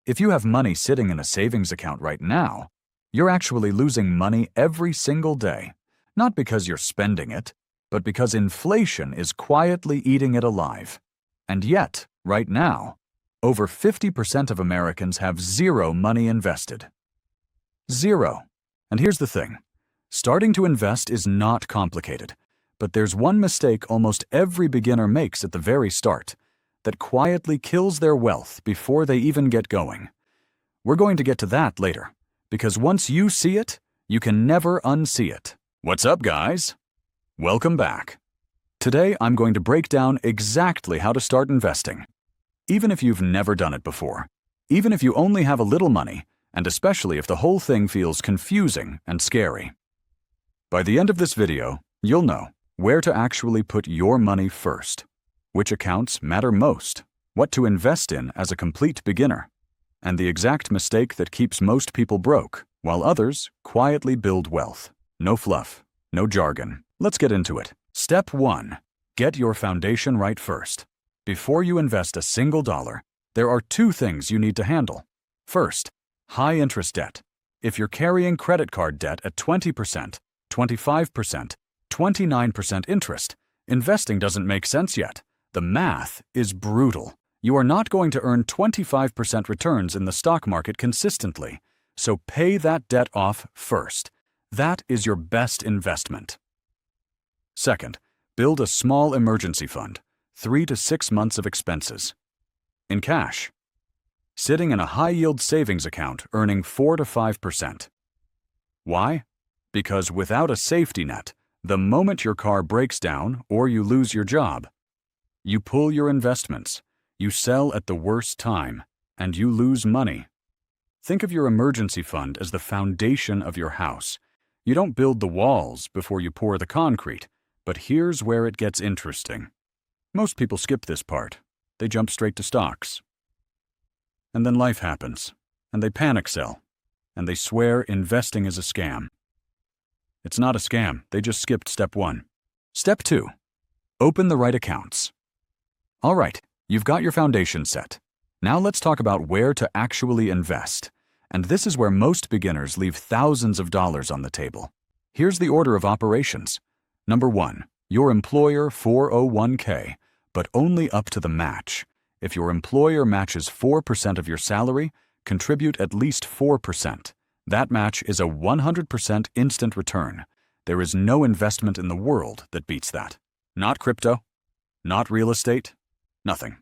If you have money sitting in a savings account right now, you're actually losing money every single day, not because you're spending it, but because inflation is quietly eating it alive. And yet, right now, over 50% of Americans have zero money invested. Zero. And here's the thing. Starting to invest is not complicated, but there's one mistake almost every beginner makes at the very start that quietly kills their wealth before they even get going. We're going to get to that later, because once you see it, you can never unsee it. What's up, guys? Welcome back. Today, I'm going to break down exactly how to start investing. Even if you've never done it before, even if you only have a little money, and especially if the whole thing feels confusing and scary. By the end of this video, you'll know where to actually put your money first, which accounts matter most, what to invest in as a complete beginner, and the exact mistake that keeps most people broke, while others quietly build wealth. No fluff, no jargon. Let's get into it. Step 1. Get your foundation right first. Before you invest a single dollar, there are two things you need to handle. First, high interest debt. If you're carrying credit card debt at 20%, 25%, 29% interest, investing doesn't make sense yet. The math is brutal. You are not going to earn 25% returns in the stock market consistently, so pay that debt off first. That is your best investment. Second, build a small emergency fund, 3 to 6 months of expenses. In cash. Sitting in a high-yield savings account earning 4 to 5%. Why? Because without a safety net, the moment your car breaks down or you lose your job, you pull your investments, you sell at the worst time, and you lose money. Think of your emergency fund as the foundation of your house. You don't build the walls before you pour the concrete, but here's where it gets interesting. Most people skip this part. They jump straight to stocks. And then life happens, and they panic sell, and they swear investing is a scam. It's not a scam, they just skipped step 1. Step 2. Open the right accounts. All right, you've got your foundation set. Now let's talk about where to actually invest. And this is where most beginners leave thousands of dollars on the table. Here's the order of operations. Number 1, your employer 401k, but only up to the match. If your employer matches 4% of your salary, contribute at least 4%. That match is a 100% instant return. There is no investment in the world that beats that. Not crypto, not real estate, nothing.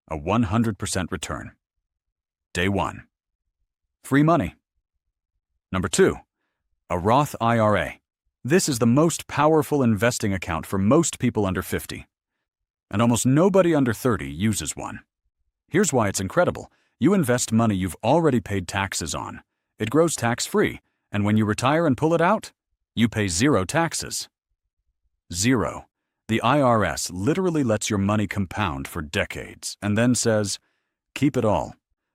A 100% return. Day 1. Free money. Number 2, a Roth IRA. This is the most powerful investing account for most people under 50. And almost nobody under 30 uses one. Here's why it's incredible. You invest money you've already paid taxes on. It grows tax-free, and when you retire and pull it out, you pay 0 taxes. 0. The IRS literally lets your money compound for decades and then says, keep it all.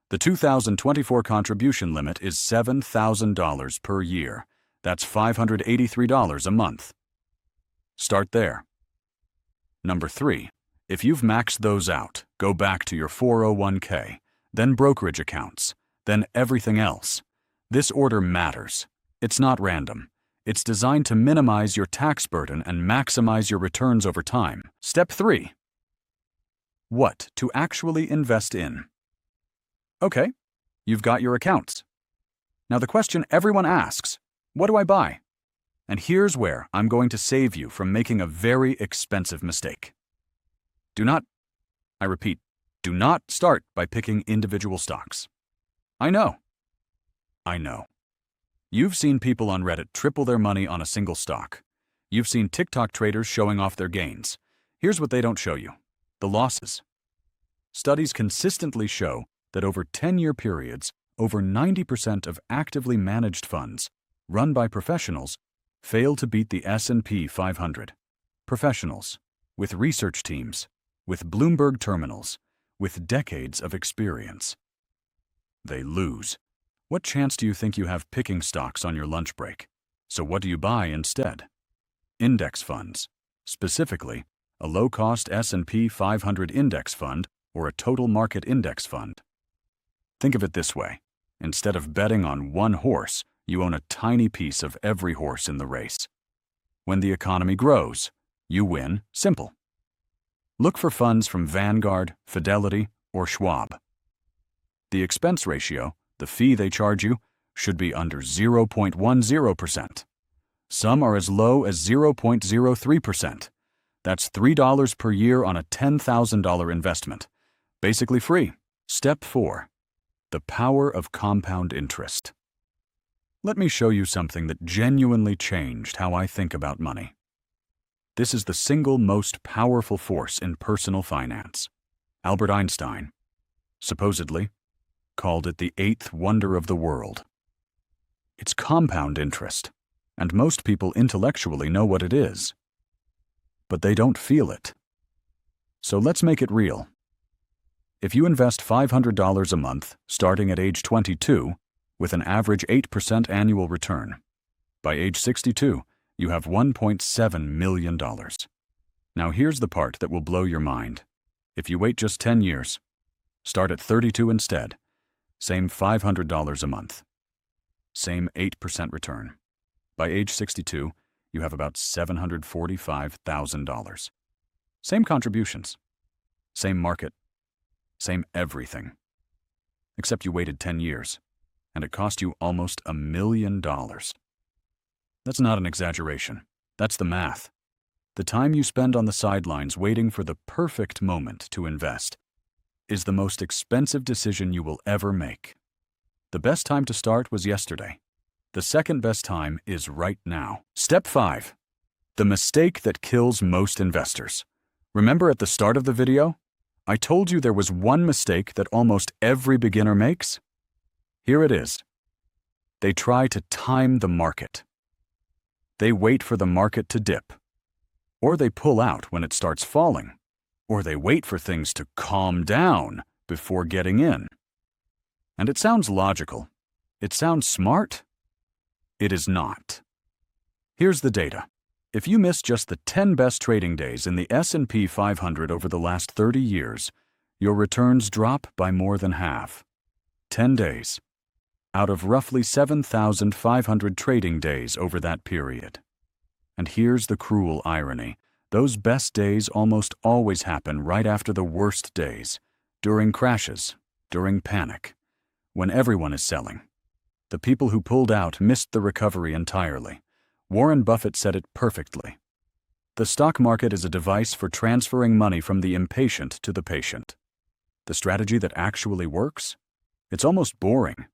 The 2024 contribution limit is $7,000 per year. That's $583 a month. Start there. Number 3. If you've maxed those out, go back to your 401k, then brokerage accounts, then everything else. This order matters. It's not random. It's designed to minimize your tax burden and maximize your returns over time. Step 3. What to actually invest in. Okay, you've got your accounts. Now the question everyone asks, what do I buy? And here's where I'm going to save you from making a very expensive mistake. I repeat, do not start by picking individual stocks. I know. You've seen people on Reddit triple their money on a single stock. You've seen TikTok traders showing off their gains. Here's what they don't show you: the losses. Studies consistently show that over 10-year periods, over 90% of actively managed funds, run by professionals, fail to beat the S&P 500. Professionals, with research teams, with Bloomberg terminals, with decades of experience. They lose. What chance do you think you have picking stocks on your lunch break? So what do you buy instead? Index funds, specifically a low-cost S&P 500 index fund or a total market index fund. Think of it this way. Instead of betting on one horse, you own a tiny piece of every horse in the race. When the economy grows, you win. Simple. Look for funds from Vanguard, Fidelity, or Schwab. The expense ratio, the fee they charge you, should be under 0.10%. Some are as low as 0.03%. That's $3 per year on a $10,000 investment. Basically free. Step 4. The power of compound interest. Let me show you something that genuinely changed how I think about money. This is the single most powerful force in personal finance. Albert Einstein, supposedly, called it the eighth wonder of the world. It's compound interest, and most people intellectually know what it is. But they don't feel it. So let's make it real. If you invest $500 a month, starting at age 22, with an average 8% annual return, by age 62, you have $1.7 million. Now here's the part that will blow your mind. If you wait just 10 years, start at 32 instead, same $500 a month, same 8% return. By age 62, you have about $745,000. Same contributions, same market, same everything. Except you waited 10 years, and it cost you almost $1 million. That's not an exaggeration. That's the math. The time you spend on the sidelines waiting for the perfect moment to invest is the most expensive decision you will ever make. The best time to start was yesterday. The second best time is right now. Step 5. The mistake that kills most investors. Remember at the start of the video, I told you there was one mistake that almost every beginner makes? Here it is. They try to time the market. They wait for the market to dip. Or they pull out when it starts falling. Or they wait for things to calm down before getting in. And it sounds logical. It sounds smart. It is not. Here's the data. If you miss just the 10 best trading days in the S&P 500 over the last 30 years, your returns drop by more than half. 10 days out of roughly 7,500 trading days over that period. And here's the cruel irony. Those best days almost always happen right after the worst days, during crashes, during panic, when everyone is selling. The people who pulled out missed the recovery entirely. Warren Buffett said it perfectly. The stock market is a device for transferring money from the impatient to the patient. The strategy that actually works? It's almost boring.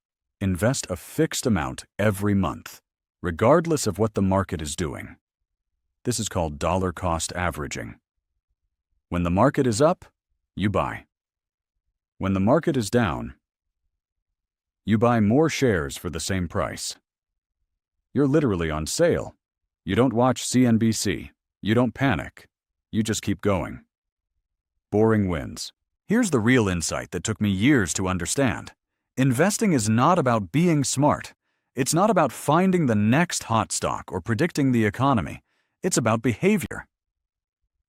Invest a fixed amount every month, regardless of what the market is doing. This is called dollar cost averaging. When the market is up, you buy. When the market is down, you buy more shares for the same price. You're literally on sale. You don't watch CNBC. You don't panic. You just keep going. Boring wins. Here's the real insight that took me years to understand. Investing is not about being smart. It's not about finding the next hot stock or predicting the economy. It's about behavior.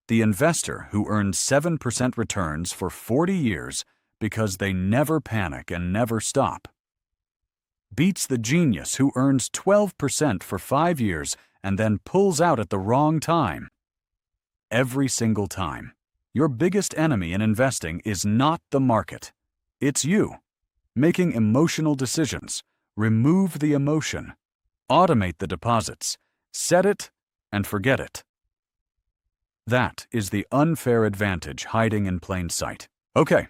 The investor who earns 7% returns for 40 years because they never panic and never stop beats the genius who earns 12% for 5 years and then pulls out at the wrong time. Every single time. Your biggest enemy in investing is not the market. It's you. Making emotional decisions. Remove the emotion. Automate the deposits. Set it and forget it. That is the unfair advantage hiding in plain sight. Okay,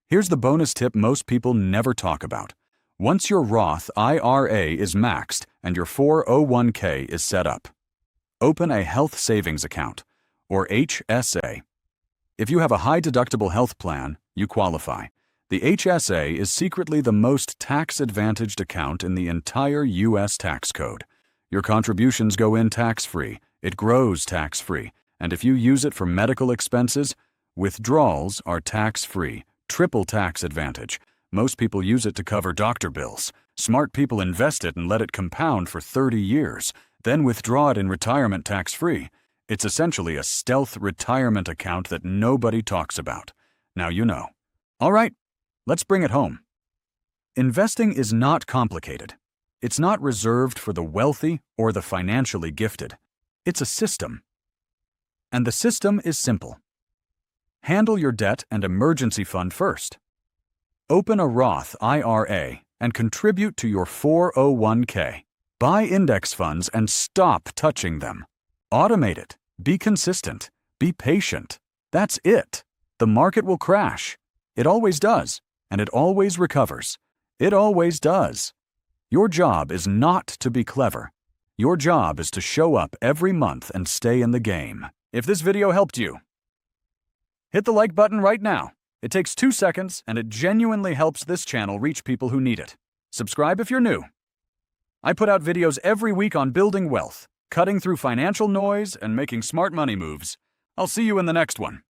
here's the bonus tip most people never talk about. Once your Roth IRA is maxed and your 401k is set up, open a health savings account, or HSA. If you have a high-deductible health plan, you qualify. The HSA is secretly the most tax-advantaged account in the entire U.S. tax code. Your contributions go in tax-free, it grows tax-free, and if you use it for medical expenses, withdrawals are tax-free, triple tax advantage. Most people use it to cover doctor bills. Smart people invest it and let it compound for 30 years, then withdraw it in retirement tax-free. It's essentially a stealth retirement account that nobody talks about. Now you know. All right, let's bring it home. Investing is not complicated. It's not reserved for the wealthy or the financially gifted. It's a system. And the system is simple. Handle your debt and emergency fund first. Open a Roth IRA and contribute to your 401k. Buy index funds and stop touching them. Automate it. Be consistent. Be patient. That's it. The market will crash. It always does, and it always recovers. It always does. Your job is not to be clever. Your job is to show up every month and stay in the game. If this video helped you, hit the like button right now. It takes 2 seconds, and it genuinely helps this channel reach people who need it. Subscribe if you're new. I put out videos every week on building wealth, cutting through financial noise, and making smart money moves. I'll see you in the next one.